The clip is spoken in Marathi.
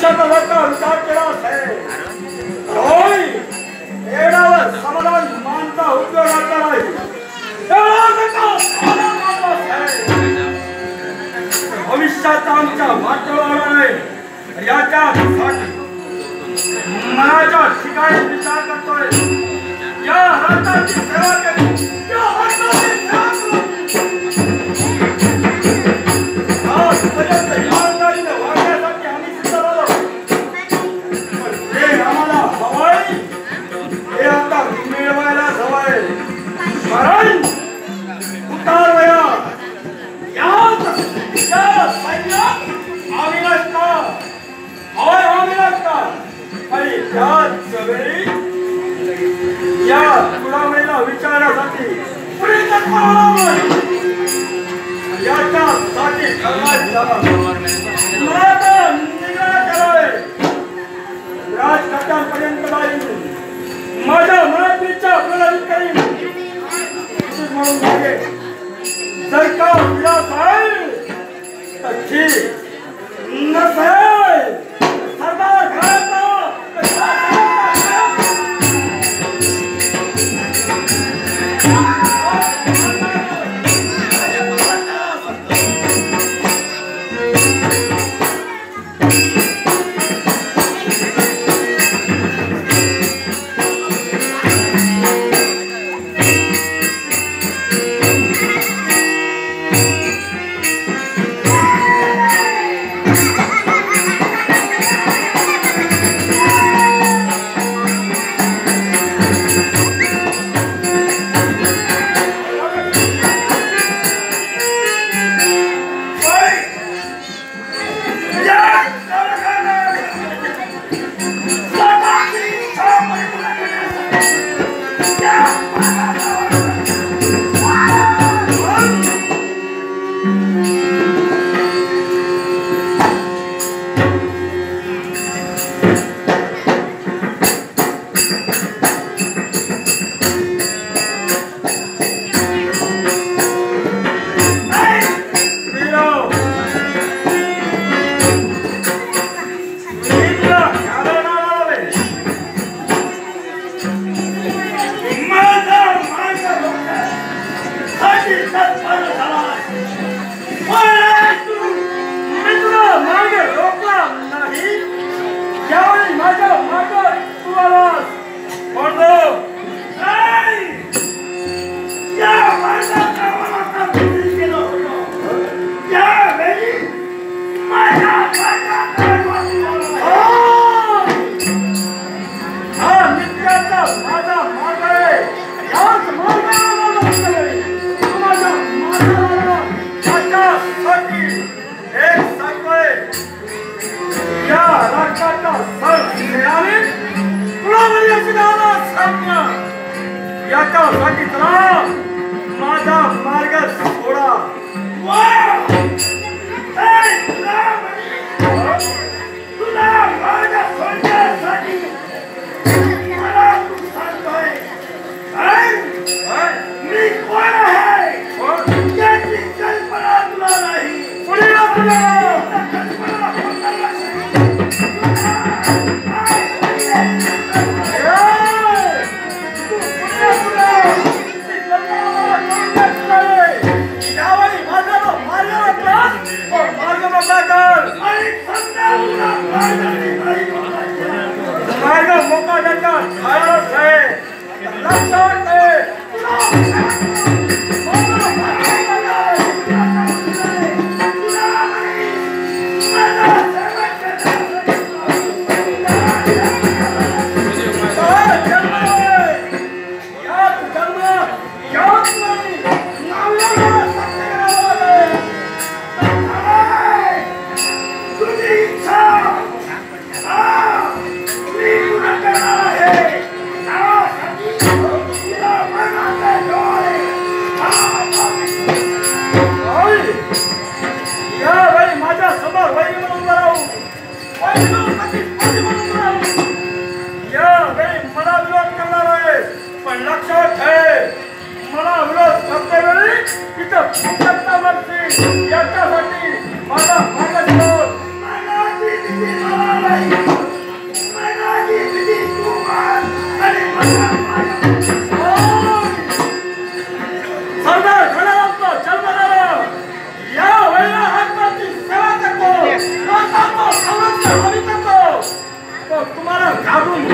भविष्याचा जर का विचार केला असेल होय येण्यावर समाधान मानता उपयोगाचा नाही भविष्याचा आमच्या वाटोळा नाही याच्यासाठी मनाच्या ठिकाणी विचार करतोय या रत्नाची सेवा केली या रत्नाची सेवा आजपर्यंत इमानदारीने वागण्यासाठी आम्ही सिद्ध झालो पण हे आम्हाला हवंय हे आता मिळवायला हवंय कारण उतार वया या सैन्यात आम्ही नसता होय आम्ही नसता आणि त्याच वेळी या तुडावळीला विचारण्यासाठी पुढे याच्यासाठी राजकर्त्यांपर्यंत जाईल माझ्या मनात इच्छा प्रलंबित करीन म्हणून मागे जर का विलास आहे तर ठीक नसेल सरदार घरात याच्यासाठी माझा तुम्हाला घाबरून